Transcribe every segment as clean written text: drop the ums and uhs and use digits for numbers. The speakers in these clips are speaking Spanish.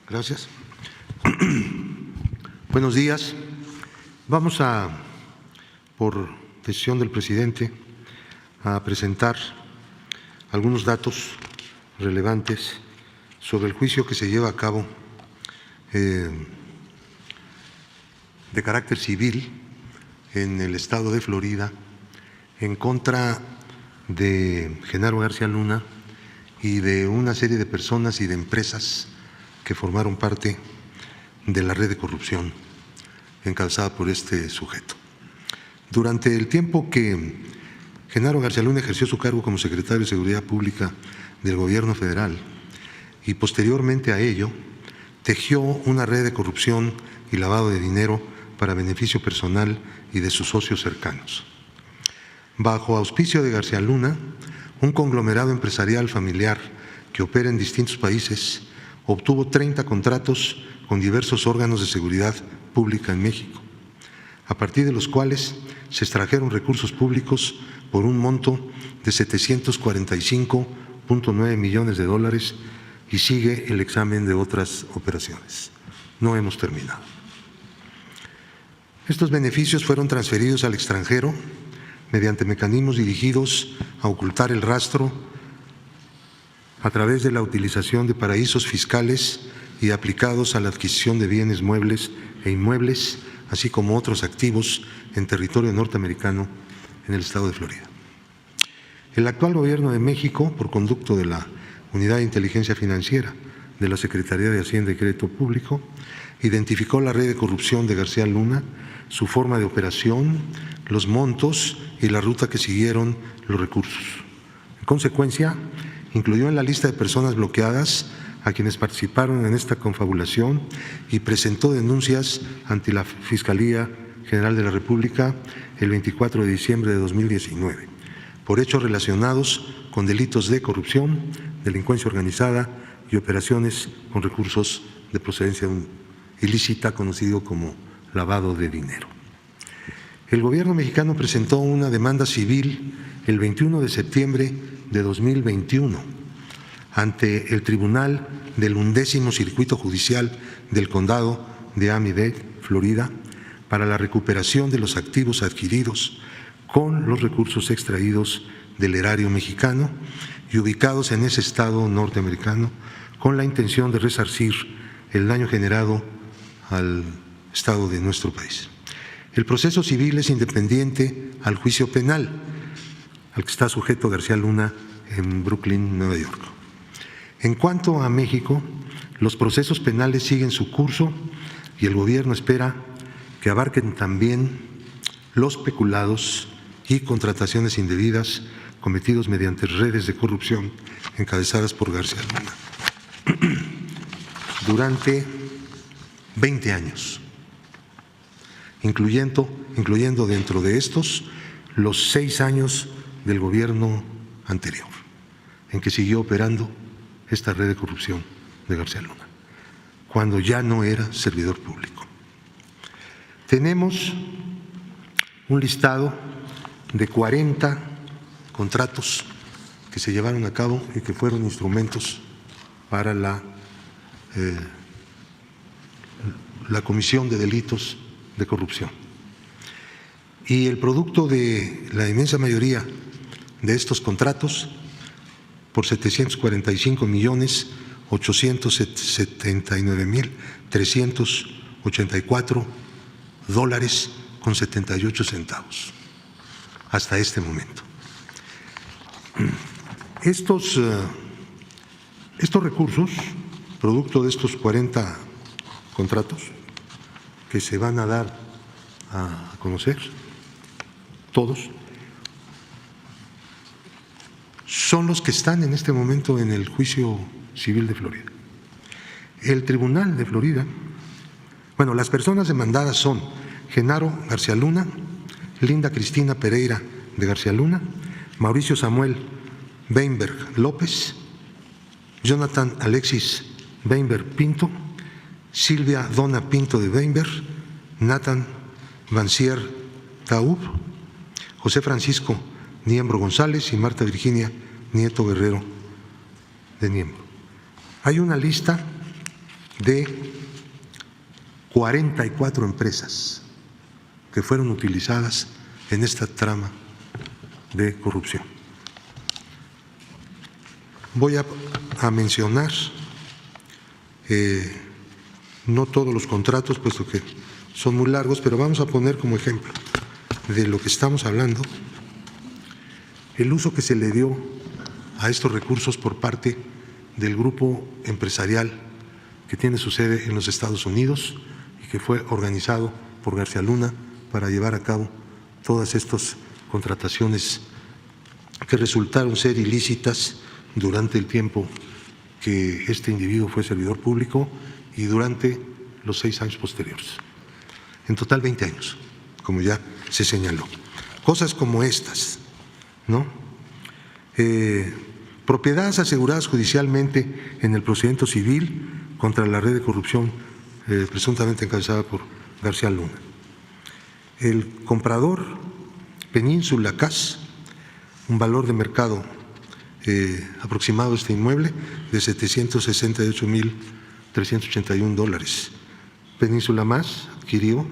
Gracias. Buenos días. Vamos por decisión del presidente, a presentar algunos datos relevantes sobre el juicio que se lleva a cabo de carácter civil en el estado de Florida en contra de Genaro García Luna y de una serie de personas y de empresas que formaron parte de la red de corrupción encabezada por este sujeto. Durante el tiempo que Genaro García Luna ejerció su cargo como secretario de Seguridad Pública del Gobierno Federal y posteriormente a ello, tejió una red de corrupción y lavado de dinero para beneficio personal y de sus socios cercanos. Bajo auspicio de García Luna, un conglomerado empresarial familiar que opera en distintos países obtuvo 30 contratos con diversos órganos de seguridad pública en México, a partir de los cuales se extrajeron recursos públicos por un monto de 745.9 millones de dólares y sigue el examen de otras operaciones. No hemos terminado. Estos beneficios fueron transferidos al extranjero mediante mecanismos dirigidos a ocultar el rastro a través de la utilización de paraísos fiscales y aplicados a la adquisición de bienes muebles e inmuebles, así como otros activos en territorio norteamericano en el estado de Florida. El actual Gobierno de México, por conducto de la Unidad de Inteligencia Financiera de la Secretaría de Hacienda y Crédito Público, identificó la red de corrupción de García Luna, su forma de operación, los montos y la ruta que siguieron los recursos. En consecuencia, incluyó en la lista de personas bloqueadas a quienes participaron en esta confabulación y presentó denuncias ante la Fiscalía General de la República el 24 de diciembre de 2019 por hechos relacionados con delitos de corrupción, delincuencia organizada y operaciones con recursos de procedencia ilícita, conocido como lavado de dinero. El Gobierno mexicano presentó una demanda civil el 21 de septiembre de 2021 ante el Tribunal del 11º Circuito Judicial del Condado de Miami-Dade, Florida, para la recuperación de los activos adquiridos con los recursos extraídos del erario mexicano y ubicados en ese estado norteamericano con la intención de resarcir el daño generado al estado de nuestro país. El proceso civil es independiente al juicio penal al que está sujeto García Luna en Brooklyn, Nueva York. En cuanto a México, los procesos penales siguen su curso y el Gobierno espera que abarquen también los peculados y contrataciones indebidas cometidos mediante redes de corrupción encabezadas por García Luna durante 20 años, incluyendo dentro de estos los 6 años del gobierno anterior, en que siguió operando esta red de corrupción de García Luna, cuando ya no era servidor público. Tenemos un listado de 40 contratos que se llevaron a cabo y que fueron instrumentos para la comisión de delitos de corrupción. Y el producto de la inmensa mayoría de estos contratos, por 745.879.384 dólares con 78 centavos hasta este momento. Estos recursos, producto de estos 40 contratos que se van a dar a conocer, todos, son los que están en este momento en el juicio civil de Florida. El Tribunal de Florida, las personas demandadas son Genaro García Luna, Linda Cristina Pereira de García Luna, Mauricio Samuel Weinberg López, Jonathan Alexis Weinberg Pinto, Silvia Donna Pinto de Weinberg, Nathan Vancier Taub, José Francisco Niembro González y Marta Virginia Nieto Guerrero de Niembro. Hay una lista de 44 empresas que fueron utilizadas en esta trama de corrupción. Voy a mencionar no todos los contratos, puesto que son muy largos, pero vamos a poner como ejemplo de lo que estamos hablando el uso que se le dio a estos recursos por parte del grupo empresarial que tiene su sede en los Estados Unidos y que fue organizado por García Luna para llevar a cabo todas estas contrataciones que resultaron ser ilícitas durante el tiempo que este individuo fue servidor público y durante los 6 años posteriores. En total 20 años, como ya se señaló. Cosas como estas, ¿no? Propiedades aseguradas judicialmente en el procedimiento civil contra la red de corrupción presuntamente encabezada por García Luna. El comprador Península CAS, un valor de mercado aproximado de este inmueble de $768,381. Península Más adquirió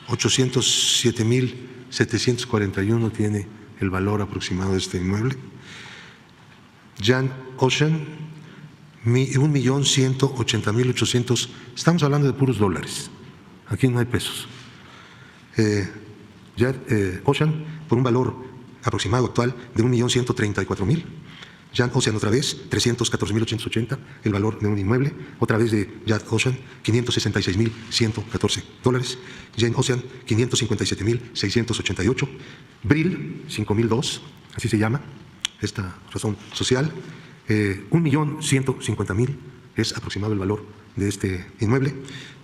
807,741 tiene el valor aproximado de este inmueble. Jan Ocean, 1,180,800. Estamos hablando de puros dólares. Aquí no hay pesos. Ocean, por un valor aproximado actual de 1,134,000. Jan Ocean otra vez, 314,880, el valor de un inmueble. Otra vez de Jan Ocean, $566,114. Jan Ocean, 557,688. Brill, 5,002, así se llama esta razón social. 1,150,000 es aproximado el valor de este inmueble.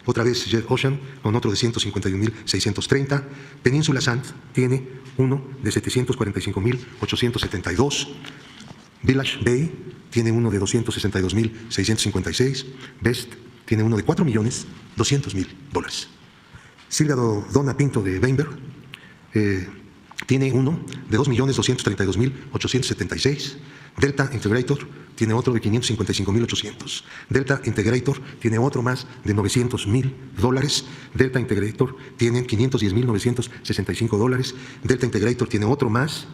Otra vez Jet Ocean con otro de 151,630. Península Sand tiene uno de 745,872. Village Bay tiene uno de 262,656. Best tiene uno de $4,200,000. Silvia Donna Pinto de Weinberg tiene uno de 2,232,876. Delta Integrator tiene otro de 555,800. Delta Integrator tiene otro más de $900,000. Delta Integrator tiene $510,965. Delta Integrator tiene otro más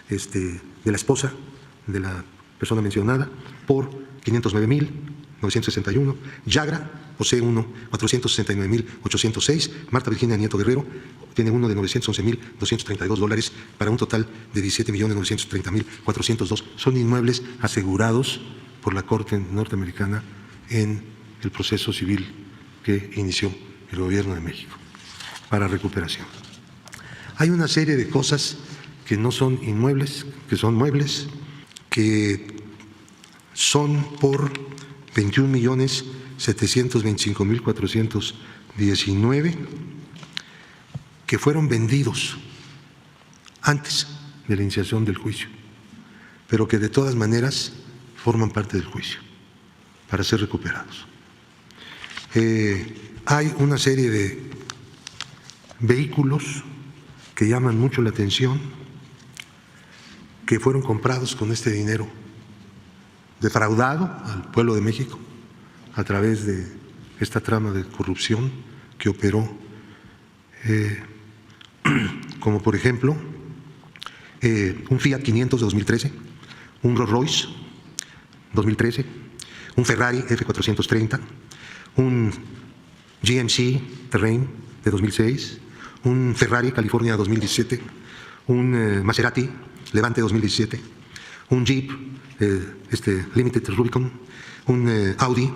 de la esposa de la persona mencionada por $509,961. Yagra posee uno, $469,806. Marta Virginia Nieto Guerrero tiene uno de $911,232 para un total de $17,930,402. Son inmuebles asegurados por la Corte norteamericana en el proceso civil que inició el Gobierno de México para recuperación. Hay una serie de cosas que no son inmuebles, que son muebles, que son por 21,725,419 que fueron vendidos antes de la iniciación del juicio, pero que de todas maneras forman parte del juicio para ser recuperados. Hay una serie de vehículos que llaman mucho la atención, que fueron comprados con este dinero defraudado al pueblo de México a través de esta trama de corrupción que operó, como por ejemplo un Fiat 500 de 2013, un Rolls Royce 2013, un Ferrari F430, un GMC Terrain de 2006, un Ferrari California 2017, un Maserati Levante 2017, un Jeep Limited Rubicon, un Audi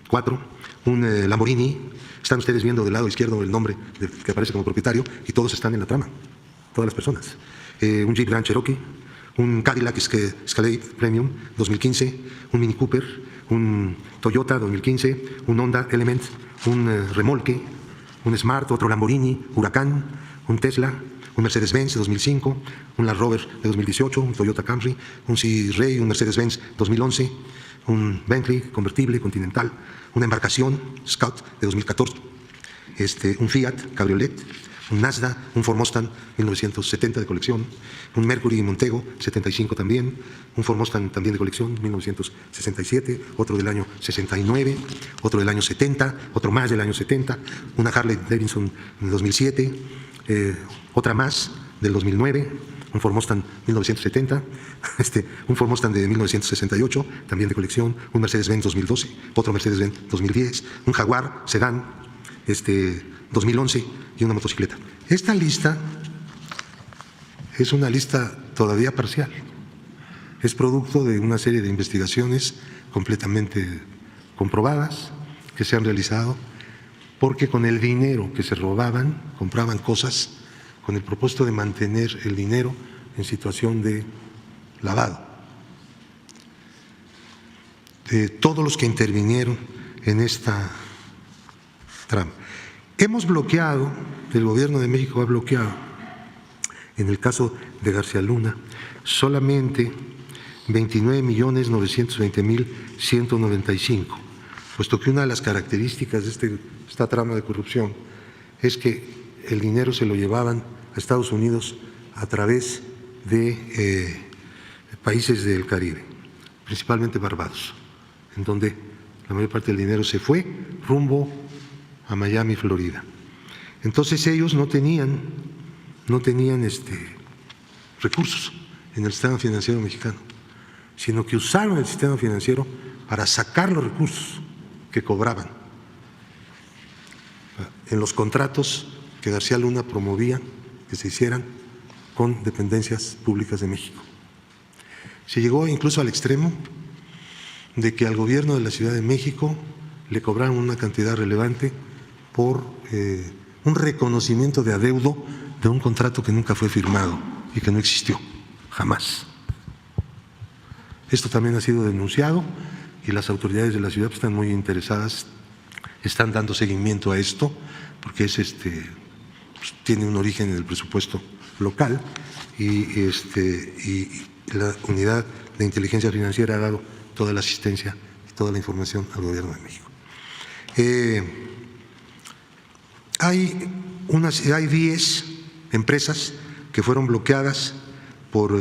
4, un Lamborghini. Están ustedes viendo del lado izquierdo el nombre que aparece como propietario y todos están en la trama, todas las personas. Un Jeep Grand Cherokee, un Cadillac Escalade Premium 2015, un Mini Cooper, un Toyota 2015, un Honda Element, un remolque, un Smart, otro Lamborghini, Huracán, un Tesla, un Mercedes-Benz de 2005, un Land Rover de 2018, un Toyota Camry, un Sea-Ray, un Mercedes-Benz 2011, un Bentley convertible Continental, una embarcación Scout de 2014, un Fiat Cabriolet, un Nasdaq, un Ford Mustang 1970 de colección, un Mercury Montego 75 también, un Ford Mustang también de colección 1967, otro del año 69, otro del año 70, otro más del año 70, una Harley Davidson del 2007, otra más del 2009, un Ford Mustang 1970, un Ford Mustang de 1968, también de colección, un Mercedes-Benz 2012, otro Mercedes-Benz 2010, un Jaguar sedán 2011 y una motocicleta. Esta lista es una lista todavía parcial. Es producto de una serie de investigaciones completamente comprobadas que se han realizado, porque con el dinero que se robaban compraban cosas con el propósito de mantener el dinero en situación de lavado. De todos los que intervinieron en esta trama. Hemos bloqueado, el Gobierno de México ha bloqueado, en el caso de García Luna, solamente 29.920.195, puesto que una de las características de esta trama de corrupción es que el dinero se lo llevaban a Estados Unidos a través de países del Caribe, principalmente Barbados, en donde la mayor parte del dinero se fue rumbo a Miami, Florida. Entonces ellos no tenían recursos en el sistema financiero mexicano, sino que usaron el sistema financiero para sacar los recursos que cobraban en los contratos que García Luna promovía que se hicieran con dependencias públicas de México. Se llegó incluso al extremo de que al gobierno de la Ciudad de México le cobraron una cantidad relevante por un reconocimiento de adeudo de un contrato que nunca fue firmado y que no existió, jamás. Esto también ha sido denunciado y las autoridades de la ciudad están muy interesadas, están dando seguimiento a esto, porque es tiene un origen en el presupuesto local y la unidad de inteligencia financiera ha dado toda la asistencia y toda la información al Gobierno de México. Hay 10 empresas que fueron bloqueadas por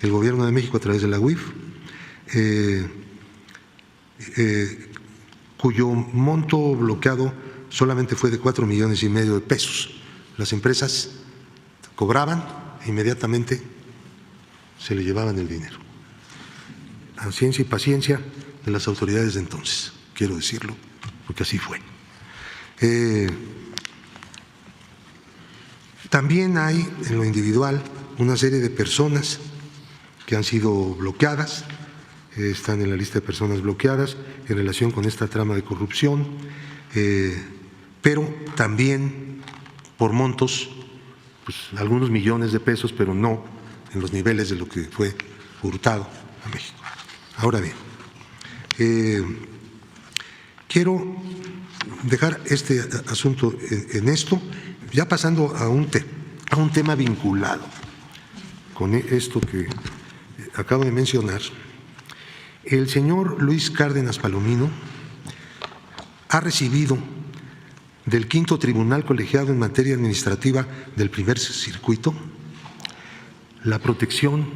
el Gobierno de México a través de la UIF, cuyo monto bloqueado solamente fue de 4,5 millones de pesos. Las empresas cobraban e inmediatamente se le llevaban el dinero. A ciencia y paciencia de las autoridades de entonces, quiero decirlo, porque así fue. También hay en lo individual una serie de personas que han sido bloqueadas, están en la lista de personas bloqueadas en relación con esta trama de corrupción, pero también por montos, pues algunos millones de pesos, pero no en los niveles de lo que fue hurtado a México. Ahora bien, quiero dejar este asunto en esto, ya pasando a un tema vinculado con esto que acabo de mencionar. El señor Luis Cárdenas Palomino ha recibido del Quinto Tribunal Colegiado en Materia Administrativa del Primer Circuito la protección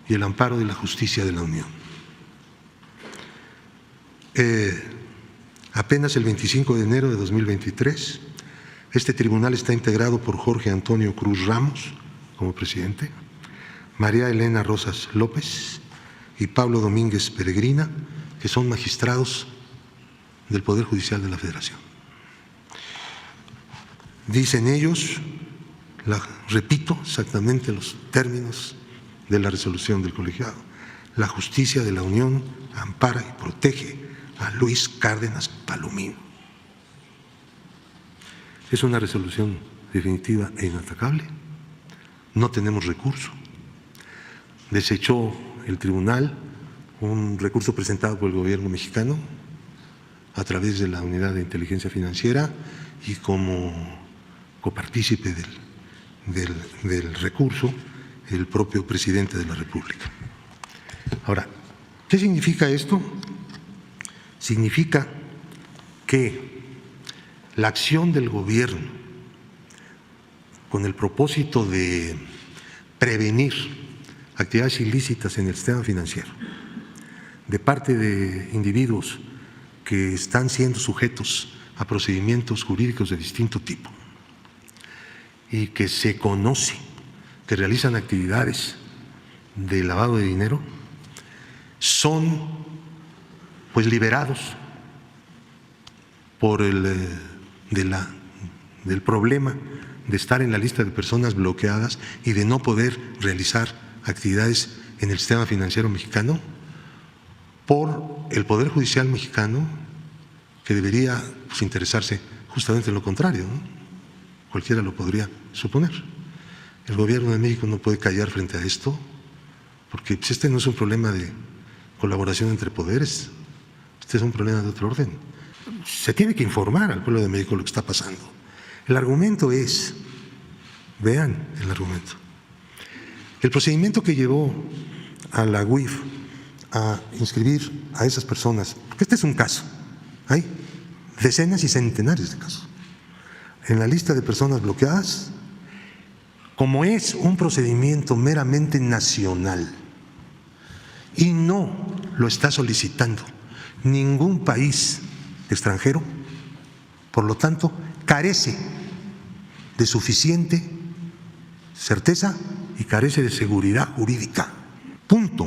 y el amparo de la justicia de la Unión. Apenas el 25 de enero de 2023, este tribunal está integrado por Jorge Antonio Cruz Ramos como presidente, María Elena Rosas López y Pablo Domínguez Peregrina, que son magistrados del Poder Judicial de la Federación. Dicen ellos, repito exactamente los términos de la resolución del colegiado: la justicia de la Unión ampara y protege a Luis Cárdenas Palomino. Es una resolución definitiva e inatacable, no tenemos recurso. Desechó el tribunal un recurso presentado por el gobierno mexicano a través de la Unidad de Inteligencia Financiera y como copartícipe del recurso el propio presidente de la República. Ahora, ¿qué significa esto? Significa que la acción del gobierno con el propósito de prevenir actividades ilícitas en el sistema financiero de parte de individuos que están siendo sujetos a procedimientos jurídicos de distinto tipo y que se conoce que realizan actividades de lavado de dinero, son pues liberados por del problema de estar en la lista de personas bloqueadas y de no poder realizar actividades en el sistema financiero mexicano por el Poder Judicial mexicano, que debería pues, interesarse justamente en lo contrario, ¿no? Cualquiera lo podría suponer. El gobierno de México no puede callar frente a esto, porque pues, este no es un problema de colaboración entre poderes, este es un problema de otro orden. Se tiene que informar al pueblo de México lo que está pasando. El argumento es, vean el argumento, el procedimiento que llevó a la UIF a inscribir a esas personas, porque este es un caso, hay decenas y centenares de casos, en la lista de personas bloqueadas, como es un procedimiento meramente nacional y no lo está solicitando ningún país extranjero, por lo tanto, carece de suficiente certeza y carece de seguridad jurídica. Punto.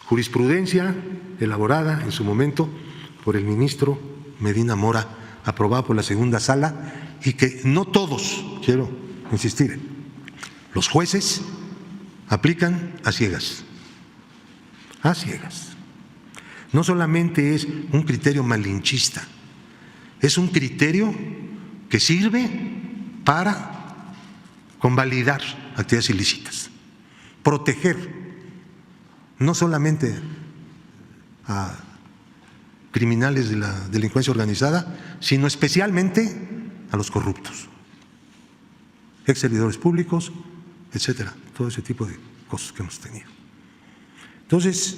Jurisprudencia elaborada en su momento por el ministro Medina Mora, aprobada por la segunda sala, y que no todos, quiero insistir, los jueces aplican a ciegas. A ciegas. No solamente es un criterio malinchista, es un criterio que sirve para convalidar actividades ilícitas, proteger no solamente a criminales de la delincuencia organizada, sino especialmente a los corruptos, ex servidores públicos, etcétera, todo ese tipo de cosas que hemos tenido. Entonces,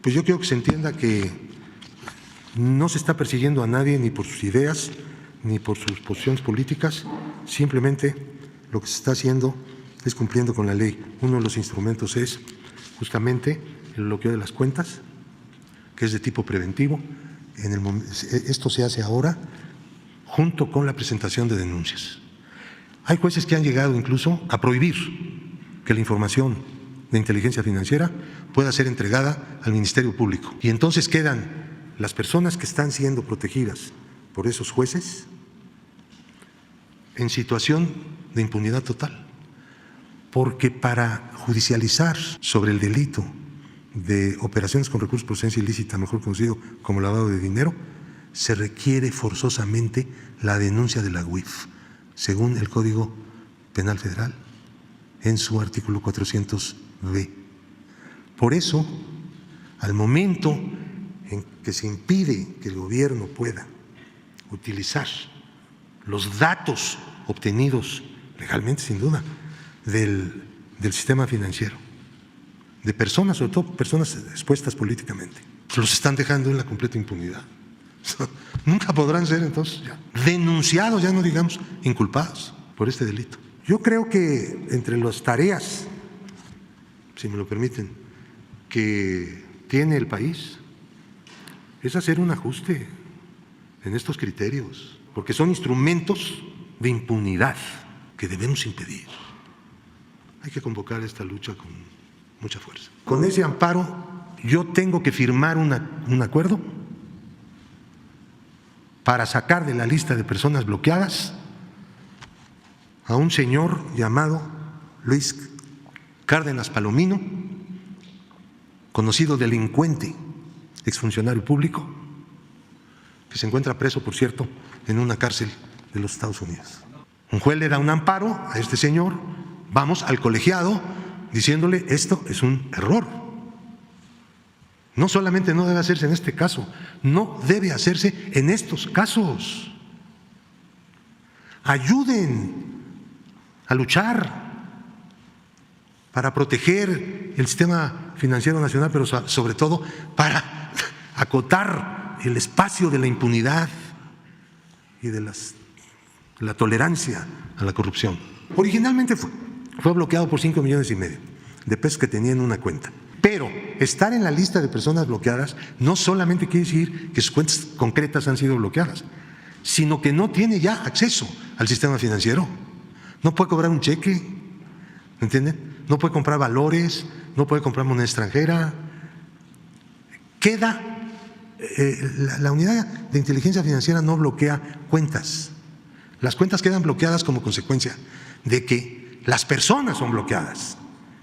pues yo quiero que se entienda que no se está persiguiendo a nadie ni por sus ideas ni por sus posiciones políticas, simplemente lo que se está haciendo es cumpliendo con la ley. Uno de los instrumentos es justamente el bloqueo de las cuentas, que es de tipo preventivo. Esto se hace ahora junto con la presentación de denuncias. Hay jueces que han llegado incluso a prohibir que la información de inteligencia financiera pueda ser entregada al Ministerio Público. Y entonces quedan las personas que están siendo protegidas por esos jueces en situación de impunidad total. Porque para judicializar sobre el delito de operaciones con recursos de procedencia ilícita, mejor conocido como lavado de dinero, se requiere forzosamente la denuncia de la UIF, según el Código Penal Federal, en su artículo 400B. Por eso, al momento en que se impide que el gobierno pueda utilizar los datos obtenidos legalmente, sin duda, del sistema financiero, de personas, sobre todo personas expuestas políticamente, los están dejando en la completa impunidad. Nunca podrán ser entonces ya denunciados, ya no digamos inculpados por este delito. Yo creo que entre las tareas, si me lo permiten, que tiene el país es hacer un ajuste en estos criterios, porque son instrumentos de impunidad que debemos impedir. Hay que convocar esta lucha con mucha fuerza. Con ese amparo yo tengo que firmar un acuerdo para sacar de la lista de personas bloqueadas a un señor llamado Luis Cárdenas Palomino, conocido delincuente, exfuncionario público, que se encuentra preso, por cierto, en una cárcel de los Estados Unidos. Un juez le da un amparo a este señor, vamos al colegiado diciéndole esto es un error. No solamente no debe hacerse en este caso, no debe hacerse en estos casos. Ayuden a luchar para proteger el sistema financiero nacional, pero sobre todo para acotar el espacio de la impunidad y de las la tolerancia a la corrupción. Originalmente fue bloqueado por 5,5 millones de pesos que tenía en una cuenta. Pero estar en la lista de personas bloqueadas no solamente quiere decir que sus cuentas concretas han sido bloqueadas, sino que no tiene ya acceso al sistema financiero. No puede cobrar un cheque, ¿entienden? No puede comprar valores, no puede comprar moneda extranjera. Queda, la unidad de inteligencia financiera no bloquea cuentas. Las cuentas quedan bloqueadas como consecuencia de que las personas son bloqueadas.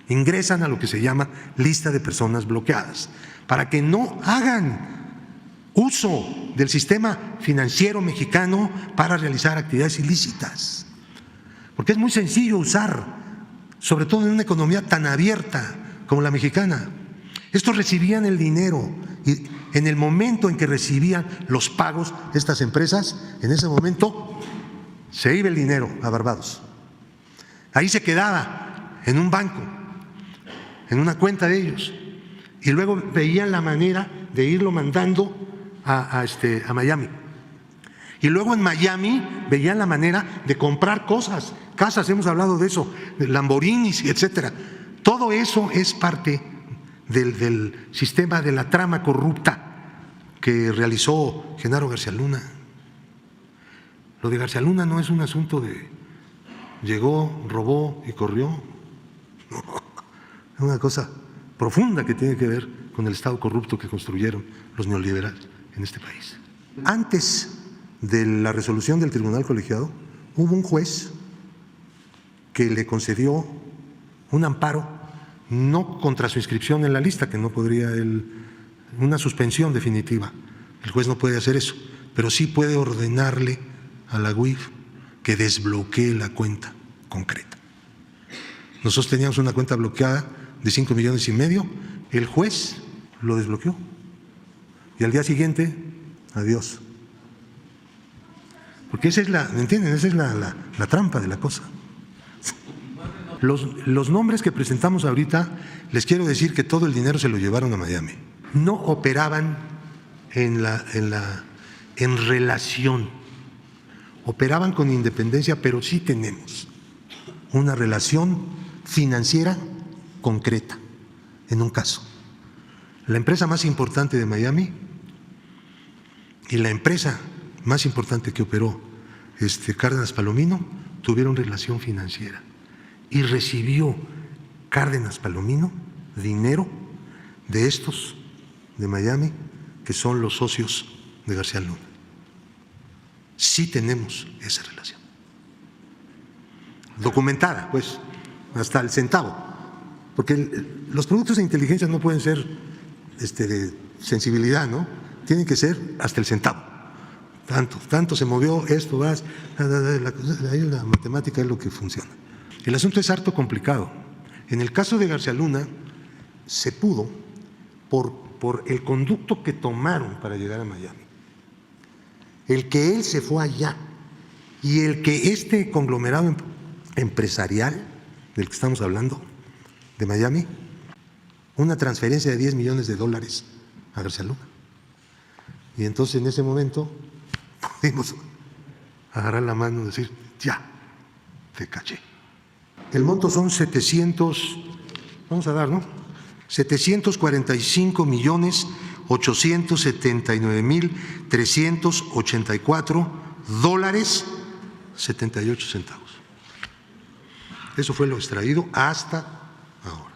Ingresan a lo que se llama lista de personas bloqueadas, para que no hagan uso del sistema financiero mexicano para realizar actividades ilícitas. Porque es muy sencillo usar, sobre todo en una economía tan abierta como la mexicana. Estos recibían el dinero y en el momento en que recibían los pagos de estas empresas, en ese momento se iba el dinero a Barbados. Ahí se quedaba en un banco, en una cuenta de ellos, y luego veían la manera de irlo mandando a Miami. Y luego en Miami veían la manera de comprar cosas, casas, hemos hablado de eso, de Lamborghinis, etcétera. Todo eso es parte del sistema de la trama corrupta que realizó Genaro García Luna. Lo de García Luna no es un asunto de llegó, robó y corrió. No, es una cosa profunda que tiene que ver con el Estado corrupto que construyeron los neoliberales en este país. Antes de la resolución del Tribunal Colegiado, hubo un juez que le concedió un amparo, no contra su inscripción en la lista, que no podría una suspensión definitiva. El juez no puede hacer eso, pero sí puede ordenarle a la UIF que desbloquee la cuenta concreta. Nosotros teníamos una cuenta bloqueada de 5,5 millones, el juez lo desbloqueó y al día siguiente, adiós. Porque esa es ¿me entienden? Esa es la trampa de la cosa. Los nombres que presentamos ahorita, les quiero decir que todo el dinero se lo llevaron a Miami. No operaban en relación, operaban con independencia, pero sí tenemos una relación financiera concreta en un caso. La empresa más importante de Miami y la empresa más importante que operó Cárdenas Palomino tuvieron relación financiera y recibió Cárdenas Palomino dinero de estos de Miami que son los socios de García Luna. Sí tenemos esa relación documentada, pues, hasta el centavo, porque los productos de inteligencia no pueden ser de sensibilidad, ¿no? Tienen que ser hasta el centavo. Tanto se movió esto, ahí la matemática es lo que funciona. El asunto es harto complicado. En el caso de García Luna se pudo por el conducto que tomaron para llegar a Miami, el que él se fue allá y el que este conglomerado empresarial del que estamos hablando, de Miami, una transferencia de $10 millones a García Luna. Y entonces en ese momento pudimos agarrar la mano y decir, ya, te caché. El monto son 745.879.384 $78. Eso fue lo extraído hasta ahora.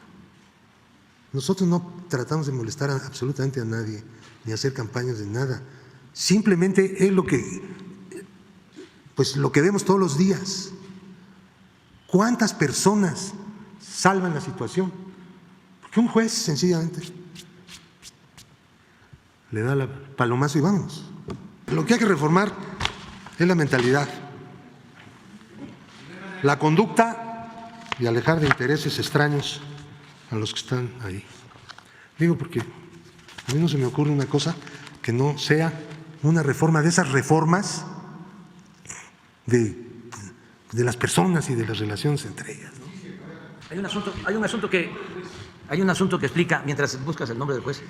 Nosotros no tratamos de molestar absolutamente a nadie, ni hacer campañas de nada. Simplemente es lo que vemos todos los días. ¿Cuántas personas salvan la situación? Porque un juez sencillamente le da el palomazo y vamos. Lo que hay que reformar es la mentalidad, la conducta y alejar de intereses extraños a los que están ahí. Digo porque a mí no se me ocurre una cosa que no sea una reforma de esas reformas de las personas y de las relaciones entre ellas, ¿no? Hay un asunto que explica, mientras buscas el nombre del juez,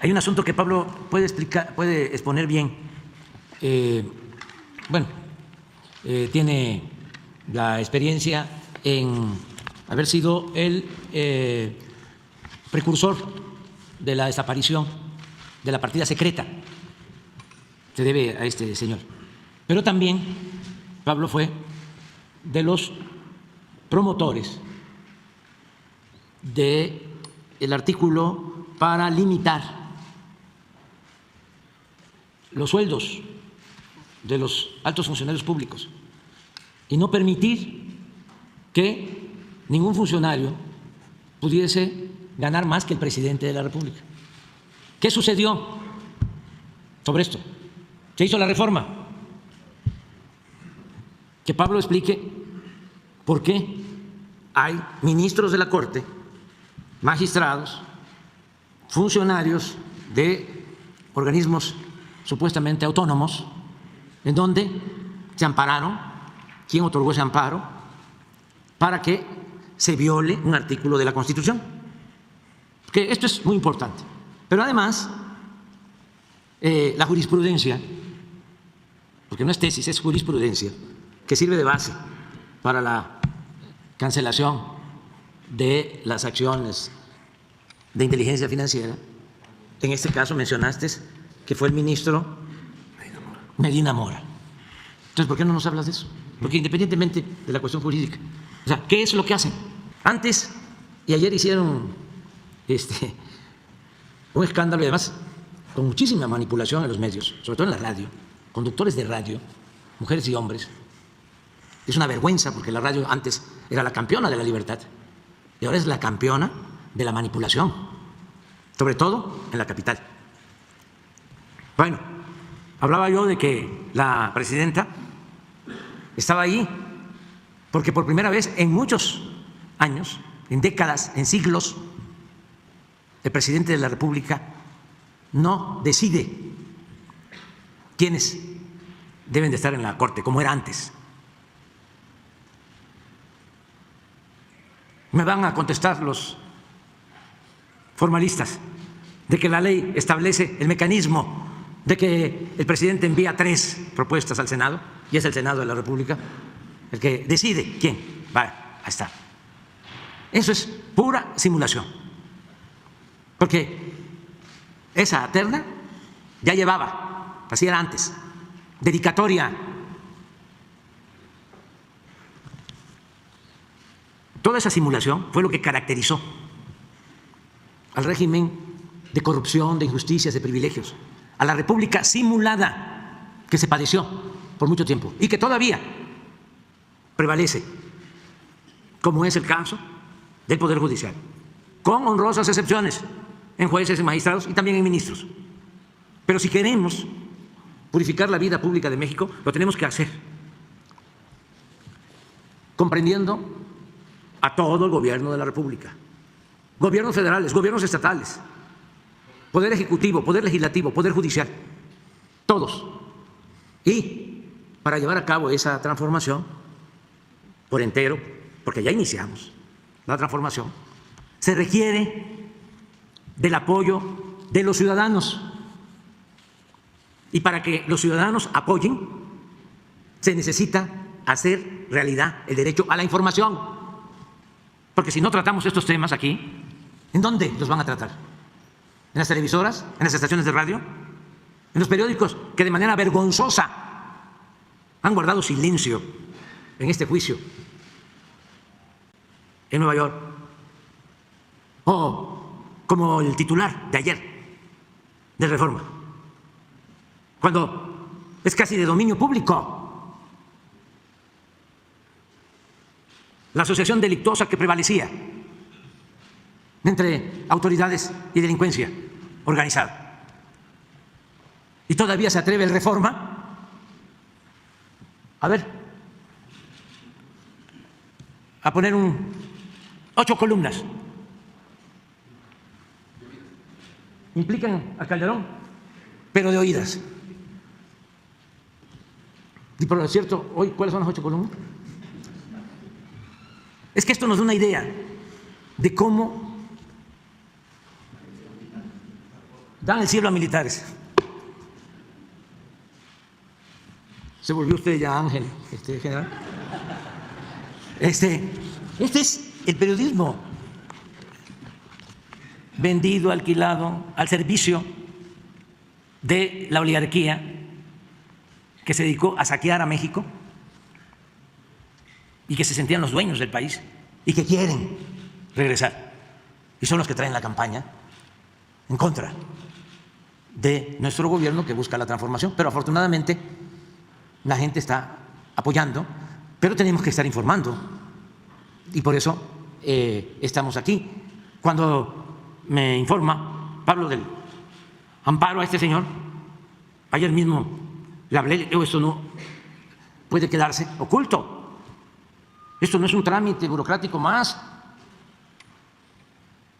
hay un asunto que Pablo puede exponer bien. bueno, tiene la experiencia en haber sido el precursor de la desaparición de la partida secreta. Se debe a este señor. Pero también Pablo fue de los promotores del artículo para limitar los sueldos de los altos funcionarios públicos y no permitir que ningún funcionario pudiese ganar más que el presidente de la República. ¿Qué sucedió sobre esto? Se hizo la reforma. Que Pablo explique por qué hay ministros de la Corte, magistrados, funcionarios de organismos supuestamente autónomos, en donde se ampararon, quién otorgó ese amparo, para que se viole un artículo de la Constitución. Que esto es muy importante. Pero además, la jurisprudencia, porque no es tesis, es jurisprudencia, que sirve de base para la cancelación de las acciones de inteligencia financiera. En este caso mencionaste que fue el ministro Medina Mora. Entonces, ¿por qué no nos hablas de eso? Porque independientemente de la cuestión jurídica, o sea, ¿qué es lo que hacen? Antes y ayer hicieron un escándalo y además con muchísima manipulación en los medios, sobre todo en la radio, conductores de radio, mujeres y hombres. Es una vergüenza porque la radio antes era la campeona de la libertad y ahora es la campeona de la manipulación, sobre todo en la capital. Bueno, hablaba yo de que la presidenta estaba ahí porque por primera vez en muchos años, en décadas, en siglos, el presidente de la República no decide quiénes deben de estar en la Corte, como era antes. Me van a contestar los formalistas de que la ley establece el mecanismo de que el presidente envía 3 propuestas al Senado y es el Senado de la República el que decide quién va a estar. Eso es pura simulación, porque esa terna ya llevaba, así era antes, dedicatoria. Toda esa simulación fue lo que caracterizó al régimen de corrupción, de injusticias, de privilegios, a la república simulada que se padeció por mucho tiempo y que todavía prevalece, como es el caso del Poder Judicial, con honrosas excepciones en jueces, en magistrados y también en ministros. Pero si queremos purificar la vida pública de México, lo tenemos que hacer comprendiendo a todo el gobierno de la República, gobiernos federales, gobiernos estatales, poder ejecutivo, poder legislativo, poder judicial, todos. Y para llevar a cabo esa transformación por entero, porque ya iniciamos la transformación, se requiere del apoyo de los ciudadanos. Y para que los ciudadanos apoyen, se necesita hacer realidad el derecho a la información. Porque si no tratamos estos temas aquí, ¿en dónde los van a tratar? ¿En las televisoras? ¿En las estaciones de radio? ¿En los periódicos que de manera vergonzosa han guardado silencio en este juicio en Nueva York? O como el titular de ayer de Reforma, cuando es casi de dominio público la asociación delictuosa que prevalecía entre autoridades y delincuencia organizada. Y todavía se atreve el Reforma a poner 8 columnas. Implican a Calderón, pero de oídas. Y por cierto, hoy, ¿cuáles son las 8 columnas? Es que esto nos da una idea de cómo dan el cielo a militares. Se volvió usted ya ángel, general. Este es el periodismo vendido, alquilado, al servicio de la oligarquía que se dedicó a saquear a México y que se sentían los dueños del país y que quieren regresar. Y son los que traen la campaña en contra de nuestro gobierno que busca la transformación. Pero afortunadamente la gente está apoyando, pero tenemos que estar informando. Y por eso estamos aquí. Cuando me informa Pablo del amparo a este señor, ayer mismo le hablé, le digo, esto no puede quedarse oculto. Esto no es un trámite burocrático más.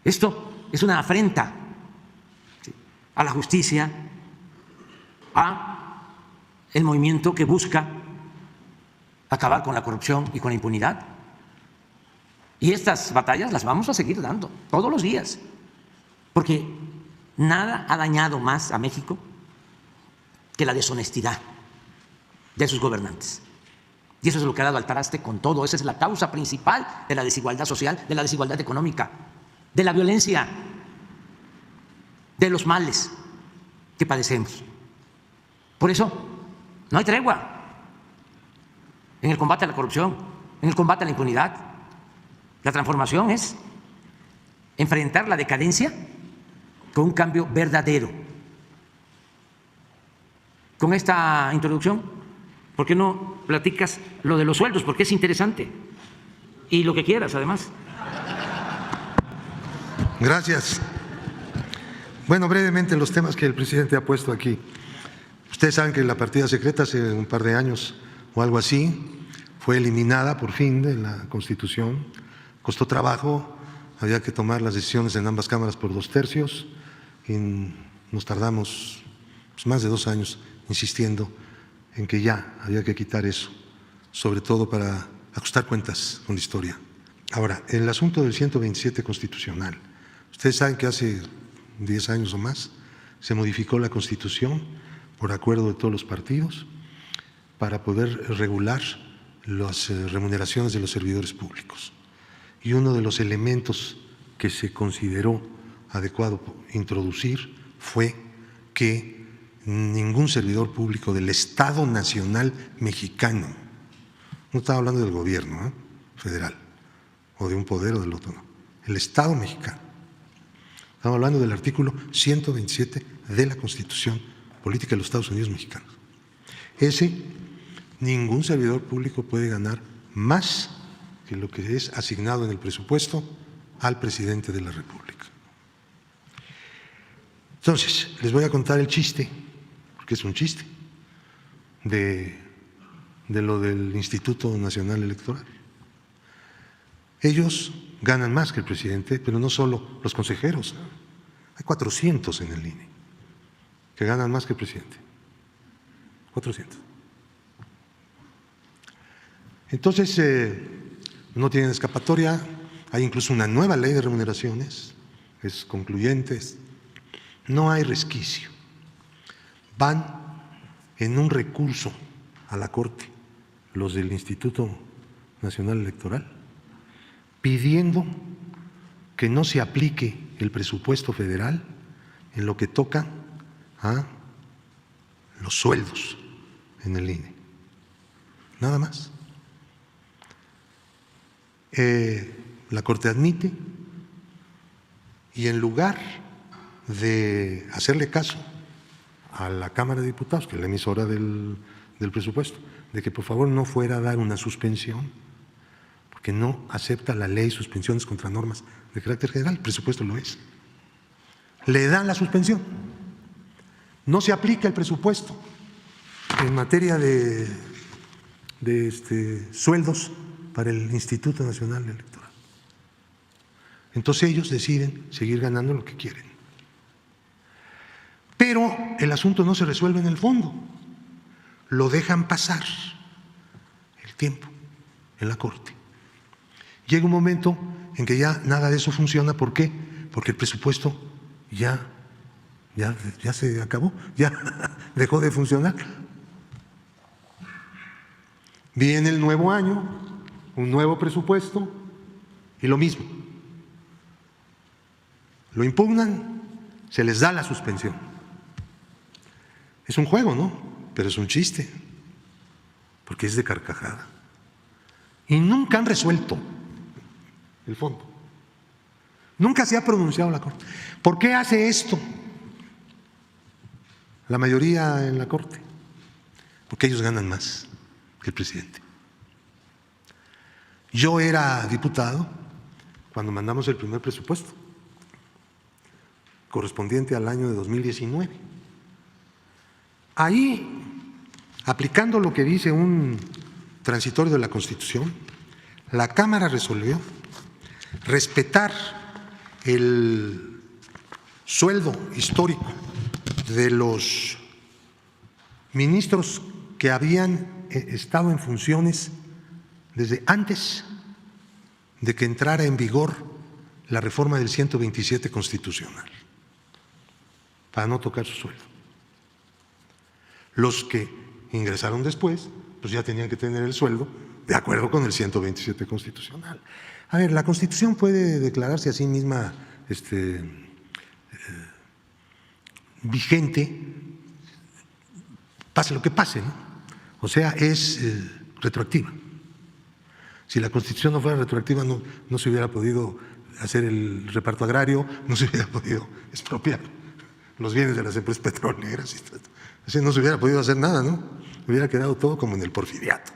Esto es una afrenta a la justicia, a el movimiento que busca acabar con la corrupción y con la impunidad. Y estas batallas las vamos a seguir dando todos los días, porque nada ha dañado más a México que la deshonestidad de sus gobernantes. Y eso es lo que ha dado al traste con todo. Esa es la causa principal de la desigualdad social, de la desigualdad económica, de la violencia, de los males que padecemos. Por eso no hay tregua en el combate a la corrupción, en el combate a la impunidad. La transformación es enfrentar la decadencia con un cambio verdadero. Con esta introducción, ¿por qué no platicas lo de los sueldos? Porque es interesante. Y lo que quieras, además. Gracias. Bueno, brevemente los temas que el presidente ha puesto aquí. Ustedes saben que la partida secreta hace un par de años o algo así fue eliminada por fin de la Constitución. Costó trabajo, había que tomar las decisiones en ambas cámaras por 2/3 y nos tardamos más de 2 años insistiendo en que ya había que quitar eso, sobre todo para ajustar cuentas con la historia. Ahora, el asunto del 127 constitucional. Ustedes saben que hace 10 años o más se modificó la Constitución por acuerdo de todos los partidos para poder regular las remuneraciones de los servidores públicos. Y uno de los elementos que se consideró adecuado introducir fue que ningún servidor público del Estado Nacional Mexicano, no estaba hablando del gobierno federal o de un poder o del otro, no, el Estado mexicano. Estamos hablando del artículo 127 de la Constitución Política de los Estados Unidos Mexicanos. Ningún servidor público puede ganar más que lo que es asignado en el presupuesto al presidente de la República. Entonces, les voy a contar el chiste, porque es un chiste, de lo del Instituto Nacional Electoral. Ellos ganan más que el presidente, pero no solo los consejeros. Hay 400 en el INE que ganan más que el presidente. 400. Entonces, no tienen escapatoria. Hay incluso una nueva ley de remuneraciones, es concluyente, no hay resquicio. Van en un recurso a la Corte, los del Instituto Nacional Electoral, pidiendo que no se aplique el presupuesto federal en lo que toca a los sueldos en el INE. Nada más. La Corte admite y en lugar de hacerle caso a la Cámara de Diputados, que es la emisora del presupuesto, de que por favor no fuera a dar una suspensión, porque no acepta la ley suspensiones contra normas de carácter general, el presupuesto lo es. Le dan la suspensión. No se aplica el presupuesto en materia de sueldos para el Instituto Nacional Electoral. Entonces ellos deciden seguir ganando lo que quieren. Pero el asunto no se resuelve en el fondo, lo dejan pasar el tiempo en la Corte. Llega un momento en que ya nada de eso funciona. ¿Por qué? Porque el presupuesto ya se acabó, ya dejó de funcionar. Viene el nuevo año, un nuevo presupuesto y lo mismo. Lo impugnan, se les da la suspensión. Es un juego, ¿no? Pero es un chiste, porque es de carcajada. Y nunca han resuelto el fondo. Nunca se ha pronunciado la Corte. ¿Por qué hace esto la mayoría en la Corte? Porque ellos ganan más que el presidente. Yo era diputado cuando mandamos el primer presupuesto, correspondiente al año de 2019. Ahí, aplicando lo que dice un transitorio de la Constitución, la Cámara resolvió respetar el sueldo histórico de los ministros que habían estado en funciones desde antes de que entrara en vigor la reforma del 127 constitucional, para no tocar su sueldo. Los que ingresaron después, pues ya tenían que tener el sueldo de acuerdo con el 127 constitucional. A ver, la Constitución puede declararse a sí misma vigente, pase lo que pase, ¿no? O sea, es retroactiva. Si la Constitución no fuera retroactiva, no se hubiera podido hacer el reparto agrario, no se hubiera podido expropiar los bienes de las empresas petroleras. Así no se hubiera podido hacer nada, ¿no? Hubiera quedado todo como en el porfiriato.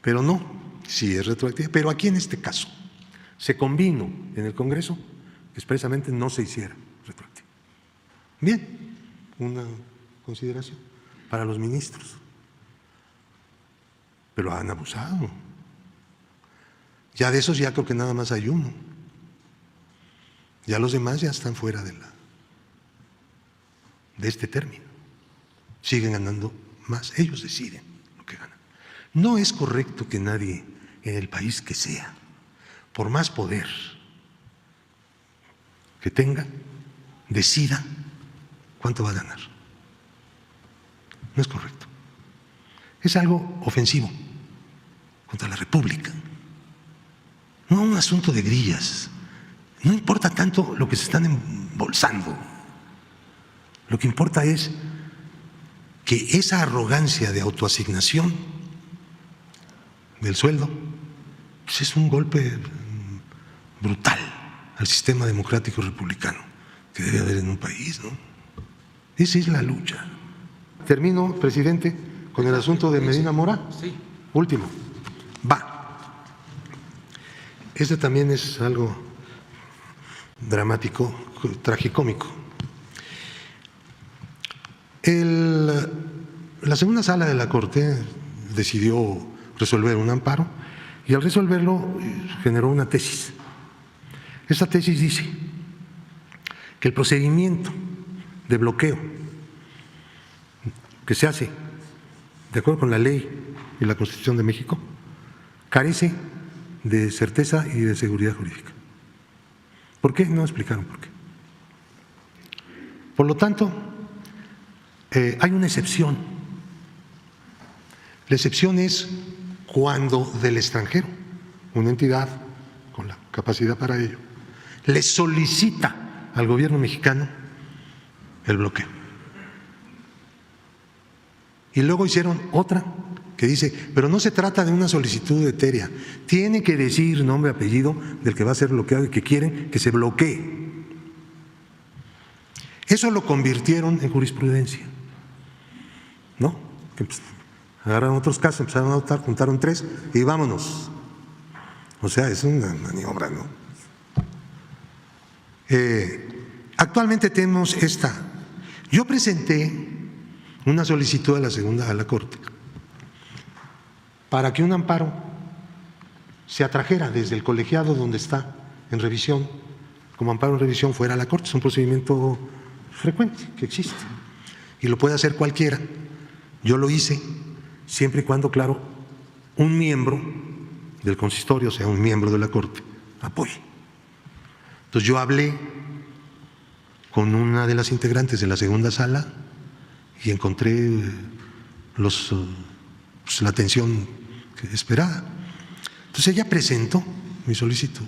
Pero no, sí es retroactiva. Pero aquí en este caso se convino en el Congreso que expresamente no se hiciera retroactiva. Bien, una consideración para los ministros. Pero han abusado. Ya de esos ya creo que nada más hay uno. Ya los demás ya están fuera de este término. Siguen ganando más, ellos deciden lo que ganan. No es correcto que nadie en el país que sea, por más poder que tenga, decida cuánto va a ganar. No es correcto. Es algo ofensivo contra la República. No un asunto de grillas. No importa tanto lo que se están embolsando. Lo que importa es que esa arrogancia de autoasignación del sueldo pues es un golpe brutal al sistema democrático republicano que debe haber en un país, ¿no? Esa es la lucha. Termino, presidente, con el asunto de Medina Mora. Sí. Último. Este también es algo dramático, tragicómico. La segunda sala de la Corte decidió resolver un amparo y al resolverlo generó una tesis. Esta tesis dice que el procedimiento de bloqueo que se hace de acuerdo con la ley y la Constitución de México carece de certeza y de seguridad jurídica. ¿Por qué? No explicaron por qué. Por lo tanto, hay una excepción. La excepción es cuando del extranjero, una entidad con la capacidad para ello, le solicita al gobierno mexicano el bloqueo. Y luego hicieron otra que dice, pero no se trata de una solicitud etérea, tiene que decir nombre y apellido del que va a ser bloqueado y que quieren que se bloquee. Eso lo convirtieron en jurisprudencia, ¿no? Que agarraron otros casos, empezaron a votar, juntaron 3 y vámonos. O sea, es una maniobra, ¿no? Actualmente tenemos esta. Yo presenté una solicitud a la Corte para que un amparo se atrajera desde el colegiado donde está en revisión, como amparo en revisión fuera a la Corte. Es un procedimiento frecuente que existe y lo puede hacer cualquiera. Yo lo hice siempre y cuando, claro, un miembro del consistorio, o sea, un miembro de la Corte, apoye. Entonces yo hablé con una de las integrantes de la segunda sala y encontré la atención esperada. Entonces ella presentó mi solicitud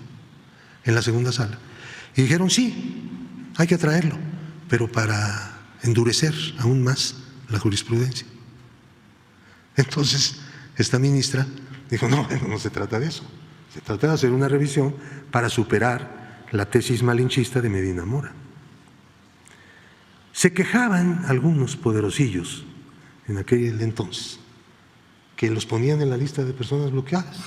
en la segunda sala y dijeron sí, hay que traerlo, pero para endurecer aún más la jurisprudencia. Entonces esta ministra dijo no se trata de eso, se trata de hacer una revisión para superar la tesis malinchista de Medina Mora. Se quejaban algunos poderosillos en aquel entonces que los ponían en la lista de personas bloqueadas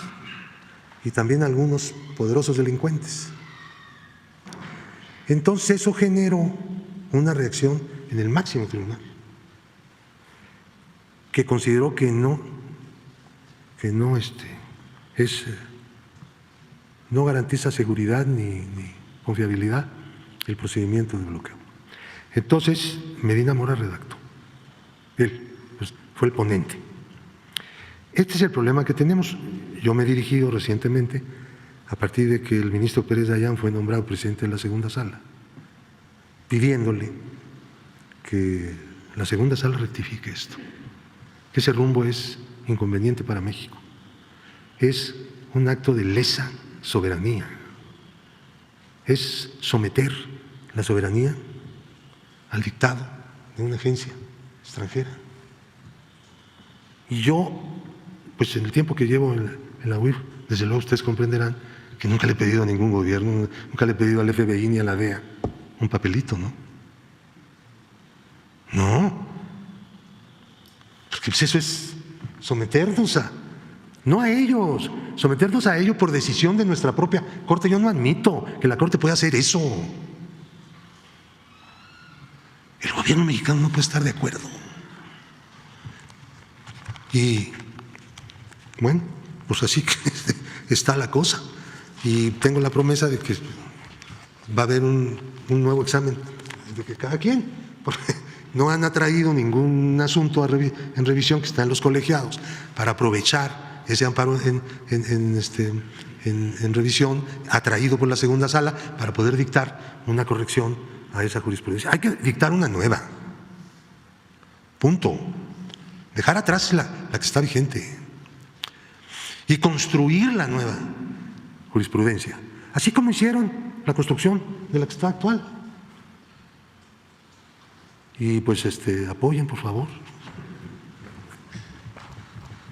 y también algunos poderosos delincuentes. Entonces eso generó una reacción en el máximo tribunal, que consideró que no garantiza seguridad ni confiabilidad el procedimiento de bloqueo. Entonces Medina Mora redactó, él pues, fue el ponente. Este es el problema que tenemos. Yo me he dirigido recientemente, a partir de que el ministro Pérez Dayán fue nombrado presidente de la segunda sala, pidiéndole que la segunda sala rectifique esto, que ese rumbo es inconveniente para México, es un acto de lesa soberanía, es someter la soberanía al dictado de una agencia extranjera. Y yo, pues en el tiempo que llevo en la UIF, desde luego ustedes comprenderán que nunca le he pedido a ningún gobierno, nunca le he pedido al FBI ni a la DEA un papelito, ¿no? No, porque pues eso es someternos no a ellos, someternos a ellos por decisión de nuestra propia Corte. Yo no admito que la Corte pueda hacer eso. El gobierno mexicano no puede estar de acuerdo. Y bueno, pues así que está la cosa. Y tengo la promesa de que va a haber un nuevo examen de que cada quien, porque no han atraído ningún asunto en revisión que está en los colegiados para aprovechar ese amparo en revisión atraído por la segunda sala para poder dictar una corrección a esa jurisprudencia. Hay que dictar una nueva. Punto. Dejar atrás la que está vigente y construir la nueva jurisprudencia, así como hicieron la construcción de la que está actual. Y pues apoyen, por favor.